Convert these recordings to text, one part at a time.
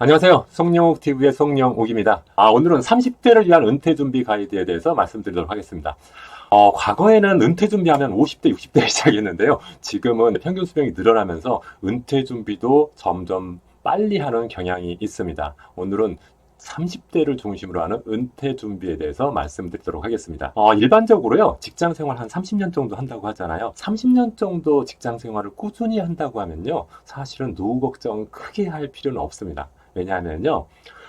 안녕하세요. 송영옥TV의 송영옥입니다. 오늘은 30대를 위한 은퇴 준비 가이드에 대해서 말씀드리도록 하겠습니다. 과거에는 은퇴 준비하면 50대, 60대에 시작했는데요. 지금은 평균 수명이 늘어나면서 은퇴 준비도 점점 빨리 하는 경향이 있습니다. 오늘은 30대를 중심으로 하는 은퇴 준비에 대해서 말씀드리도록 하겠습니다. 일반적으로요, 직장 생활 한 30년 정도 한다고 하잖아요. 30년 정도 직장 생활을 꾸준히 한다고 하면요, 사실은 노후 걱정 크게 할 필요는 없습니다. 왜냐하면요,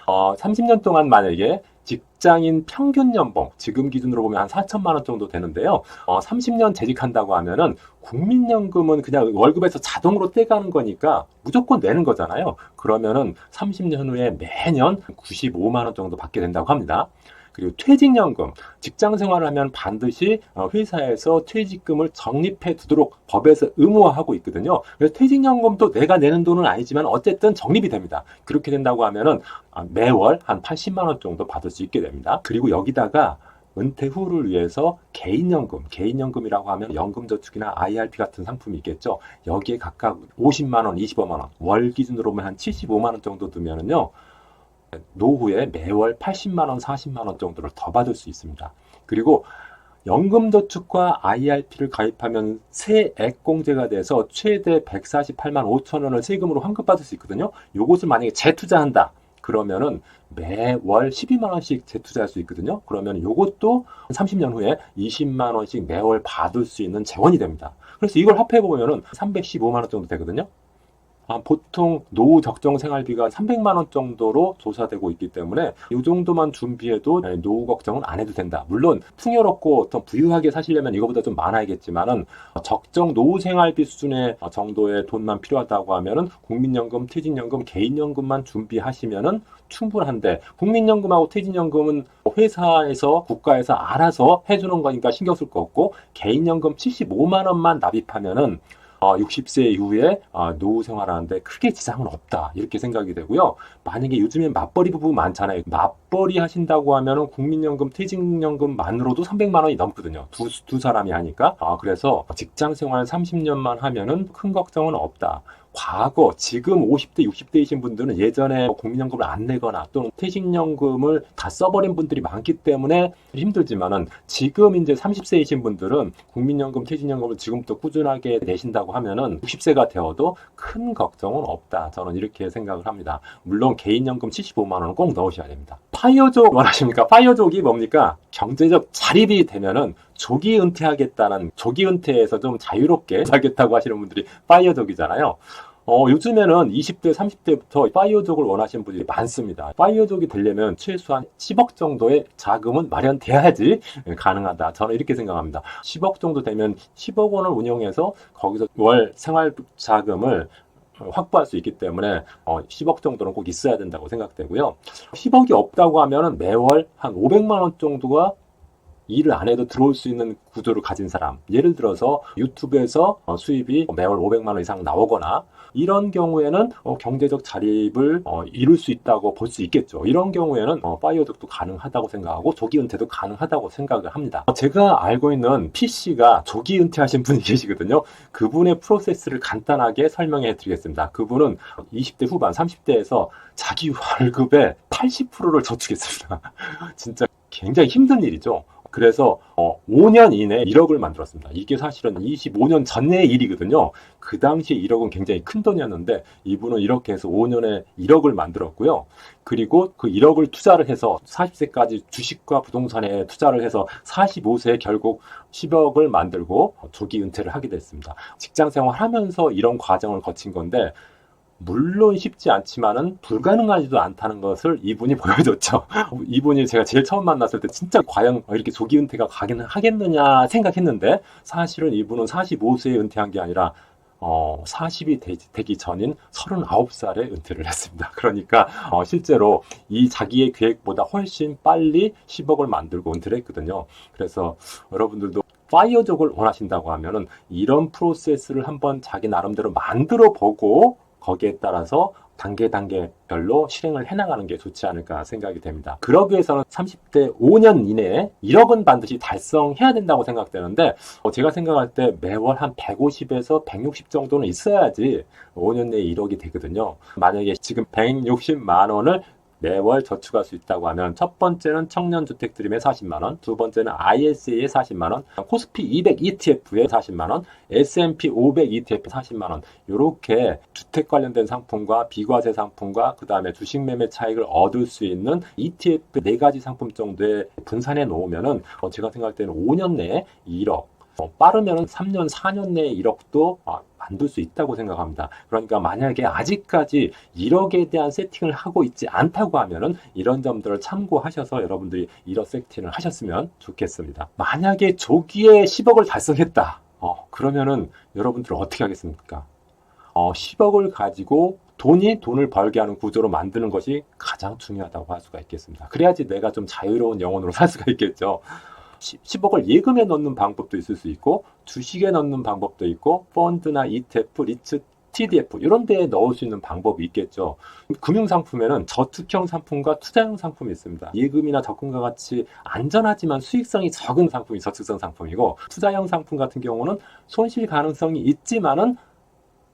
30년 동안 만약에 직장인 평균 연봉, 지금 기준으로 보면 한 4천만 원 정도 되는데요. 30년 재직한다고 하면은 국민연금은 그냥 월급에서 자동으로 떼가는 거니까 무조건 내는 거잖아요. 그러면은 30년 후에 매년 95만 원 정도 받게 된다고 합니다. 그리고 퇴직연금, 직장 생활을 하면 반드시 회사에서 퇴직금을 적립해 두도록 법에서 의무화하고 있거든요. 그래서 퇴직연금도 내가 내는 돈은 아니지만 어쨌든 적립이 됩니다. 그렇게 된다고 하면은 매월 한 80만 원 정도 받을 수 있게 됩니다. 그리고 여기다가 은퇴 후를 위해서 개인연금이라고 하면 연금저축이나 IRP 같은 상품이 있겠죠. 여기에 각각 50만 원, 25만 원, 월 기준으로 보면 한 75만 원 정도 두면은요, 노후에 매월 80만 원, 40만 원 정도를 더 받을 수 있습니다. 그리고 연금저축과 IRP를 가입하면 세액공제가 돼서 최대 148만 5천 원을 세금으로 환급받을 수 있거든요. 요것을 만약에 재투자한다, 그러면은 매월 12만 원씩 재투자할 수 있거든요. 그러면 요것도 30년 후에 20만 원씩 매월 받을 수 있는 재원이 됩니다. 그래서 이걸 합해보면은 315만 원 정도 되거든요. 보통 노후 적정 생활비가 300만 원 정도로 조사되고 있기 때문에 이 정도만 준비해도 노후 걱정은 안 해도 된다. 물론 풍요롭고 어떤 부유하게 사시려면 이거보다 좀 많아야겠지만은 적정 노후 생활비 수준의 정도의 돈만 필요하다고 하면은 국민연금, 퇴직연금, 개인연금만 준비하시면은 충분한데, 국민연금하고 퇴직연금은 회사에서 국가에서 알아서 해주는 거니까 신경 쓸 거 없고, 개인연금 75만 원만 납입하면은 60세 이후에 노후 생활하는데 크게 지장은 없다, 이렇게 생각이 되고요. 만약에 요즘에 맞벌이 부부 많잖아요. 맞벌이 하신다고 하면은 국민연금, 퇴직연금만으로도 300만 원이 넘거든요. 두 사람이 하니까. 그래서 직장 생활 30년만 하면은 큰 걱정은 없다. 과거, 지금 50대, 60대이신 분들은 예전에 국민연금을 안 내거나 또는 퇴직연금을 다 써버린 분들이 많기 때문에 힘들지만은, 지금 이제 30세이신 분들은 국민연금, 퇴직연금을 지금부터 꾸준하게 내신다고 하면은 60세가 되어도 큰 걱정은 없다. 저는 이렇게 생각을 합니다. 물론 개인연금 75만 원은 꼭 넣으셔야 됩니다. 파이어족 원하십니까? 파이어족이 뭡니까? 경제적 자립이 되면은 조기 은퇴하겠다는, 조기 은퇴에서 좀 자유롭게 살겠다고 하시는 분들이 파이어족이잖아요. 요즘에는 20대, 30대부터 파이어족을 원하시는 분들이 많습니다. 파이어족이 되려면 최소한 10억 정도의 자금은 마련돼야지 가능하다. 저는 이렇게 생각합니다. 10억 정도 되면 10억 원을 운영해서 거기서 월 생활 자금을 확보할 수 있기 때문에 10억 정도는 꼭 있어야 된다고 생각되고요. 10억이 없다고 하면 매월 한 500만 원 정도가 일을 안 해도 들어올 수 있는 구조를 가진 사람, 예를 들어서 유튜브에서 수입이 매월 500만 원 이상 나오거나, 이런 경우에는 경제적 자립을 이룰 수 있다고 볼 수 있겠죠. 이런 경우에는 파이어족도 가능하다고 생각하고 조기 은퇴도 가능하다고 생각을 합니다. 제가 알고 있는 PC가 조기 은퇴하신 분이 계시거든요. 그분의 프로세스를 간단하게 설명해 드리겠습니다. 그분은 20대 후반, 30대에서 자기 월급의 80%를 저축했습니다. 진짜 굉장히 힘든 일이죠. 그래서 5년 이내에 1억을 만들었습니다. 이게 사실은 25년 전의 일이거든요. 그 당시에 1억은 굉장히 큰 돈이었는데, 이분은 이렇게 해서 5년에 1억을 만들었고요. 그리고 그 1억을 투자를 해서 40세까지 주식과 부동산에 투자를 해서 45세에 결국 10억을 만들고 조기 은퇴를 하게 됐습니다. 직장 생활하면서 이런 과정을 거친 건데, 물론 쉽지 않지만은 불가능하지도 않다는 것을 이분이 보여줬죠. 이분이 제가 제일 처음 만났을 때 진짜 과연 이렇게 조기 은퇴가 가긴 하겠느냐 생각했는데, 사실은 이분은 45세에 은퇴한 게 아니라 40이 되기 전인 39살에 은퇴를 했습니다. 그러니까 실제로 이 자기의 계획보다 훨씬 빨리 10억을 만들고 은퇴를 했거든요. 그래서 여러분들도 파이어족을 원하신다고 하면은 이런 프로세스를 한번 자기 나름대로 만들어 보고, 거기에 따라서 단계별로 실행을 해나가는 게 좋지 않을까 생각이 됩니다. 그러기 위해서는 30대 5년 이내에 1억은 반드시 달성해야 된다고 생각되는데 제가 생각할 때 매월 한 150에서 160 정도는 있어야지 5년 내에 1억이 되거든요. 만약에 지금 160만 원을 매월 저축할 수 있다고 하면 첫 번째는 청년주택 드림에 40만 원, 두 번째는 ISA에 40만 원, 코스피 200 ETF에 40만 원, S&P 500 ETF 40만 원 이렇게 주택 관련된 상품과 비과세 상품과 그 다음에 주식 매매 차익을 얻을 수 있는 ETF 4가지 상품 정도에 분산해 놓으면은 제가 생각할 때는 5년 내에 1억, 빠르면 3년, 4년 내에 1억도 만들 수 있다고 생각합니다. 그러니까 만약에 아직까지 1억에 대한 세팅을 하고 있지 않다고 하면은 이런 점들을 참고하셔서 여러분들이 1억 세팅을 하셨으면 좋겠습니다. 만약에 조기에 10억을 달성했다. 그러면은 여러분들은 어떻게 하겠습니까? 10억을 가지고 돈을 벌게 하는 구조로 만드는 것이 가장 중요하다고 할 수가 있겠습니다. 그래야지 내가 좀 자유로운 영혼으로 살 수가 있겠죠. 10억을 예금에 넣는 방법도 있을 수 있고 주식에 넣는 방법도 있고 펀드나 ETF, 리츠, TDF 이런 데에 넣을 수 있는 방법이 있겠죠. 금융상품에는 저축형 상품과 투자형 상품이 있습니다. 예금이나 적금과 같이 안전하지만 수익성이 적은 상품이 저축성 상품이고 투자형 상품 같은 경우는 손실 가능성이 있지만은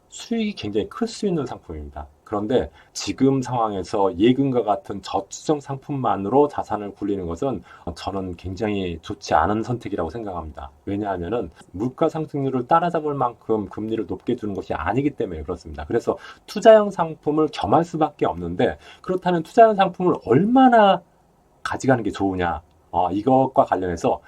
수익이 굉장히 클 수 있는 상품입니다. 그런데 지금 상황에서 예금과 같은 저축성 상품만으로 자산을 굴리는 것은 저는 굉장히 좋지 않은 선택이라고 생각합니다. 왜냐하면 물가 상승률을 따라잡을 만큼 금리를 높게 주는 것이 아니기 때문에 그렇습니다. 그래서 투자형 상품을 겸할 수밖에 없는데 그렇다면 투자형 상품을 얼마나 가져가는 게 좋으냐 이것과 관련해서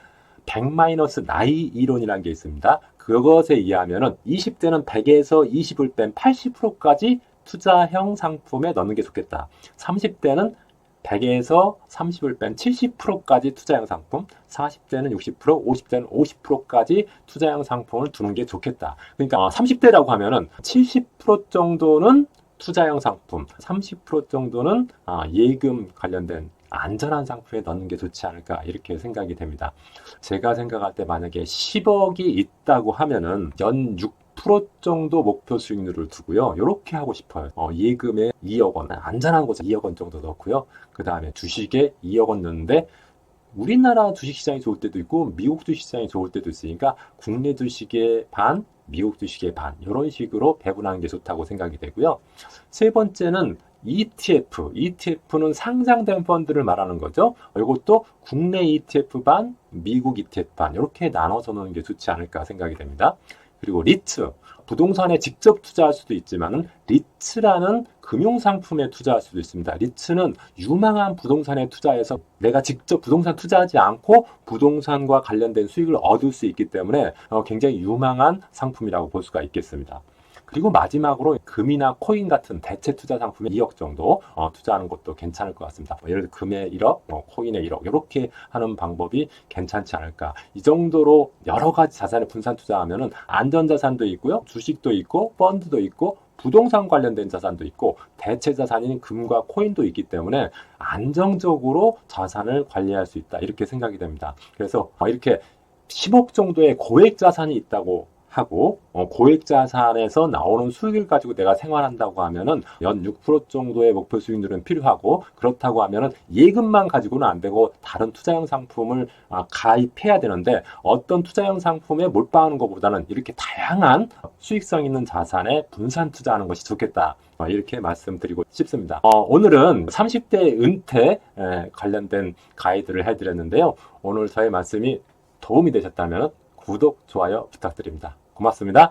100- 나이 이론이라는 게 있습니다. 그것에 의하면 20대는 100에서 20을 뺀 80%까지 투자형 상품에 넣는 게 좋겠다. 30대는 100에서 30을 뺀 70%까지 투자형 상품, 40대는 60%, 50대는 50%까지 투자형 상품을 두는 게 좋겠다. 그러니까 30대라고 하면은 70% 정도는 투자형 상품, 30% 정도는 예금 관련된 안전한 상품에 넣는 게 좋지 않을까 이렇게 생각이 됩니다. 제가 생각할 때 만약에 10억이 있다고 하면은 연 6% 정도 목표 수익률을 두고요. 이렇게 하고 싶어요. 예금에 2억 원, 안전한 곳에 2억 원 정도 넣고요. 그 다음에 주식에 2억 원 넣는데 우리나라 주식시장이 좋을 때도 있고 미국 주식시장이 좋을 때도 있으니까 국내 주식의 반, 미국 주식의 반 이런 식으로 배분하는 게 좋다고 생각이 되고요. 세 번째는 ETF는 상장된 펀드를 말하는 거죠. 이것도 국내 ETF 반, 미국 ETF 반 이렇게 나눠서 놓는 게 좋지 않을까 생각이 됩니다. 그리고 리츠, 부동산에 직접 투자할 수도 있지만은 리츠라는 금융상품에 투자할 수도 있습니다. 리츠는 유망한 부동산에 투자해서 내가 직접 부동산 투자하지 않고 부동산과 관련된 수익을 얻을 수 있기 때문에 굉장히 유망한 상품이라고 볼 수가 있겠습니다. 그리고 마지막으로 금이나 코인 같은 대체 투자 상품에 2억 정도 투자하는 것도 괜찮을 것 같습니다. 예를 들어 금에 1억, 코인에 1억 이렇게 하는 방법이 괜찮지 않을까. 이 정도로 여러 가지 자산에 분산 투자하면은 안전자산도 있고요. 주식도 있고 펀드도 있고 부동산 관련된 자산도 있고 대체 자산인 금과 코인도 있기 때문에 안정적으로 자산을 관리할 수 있다. 이렇게 생각이 됩니다. 그래서 이렇게 10억 정도의 고액 자산이 있다고 하고 고액 자산에서 나오는 수익을 가지고 내가 생활한다고 하면은 연 6% 정도의 목표 수익률은 필요하고 그렇다고 하면은 예금만 가지고는 안 되고 다른 투자형 상품을 가입해야 되는데 어떤 투자형 상품에 몰빵하는 것보다는 이렇게 다양한 수익성 있는 자산에 분산 투자하는 것이 좋겠다. 이렇게 말씀드리고 싶습니다. 오늘은 30대 은퇴 관련된 가이드를 해드렸는데요. 오늘 저의 말씀이 도움이 되셨다면 구독, 좋아요 부탁드립니다. 고맙습니다.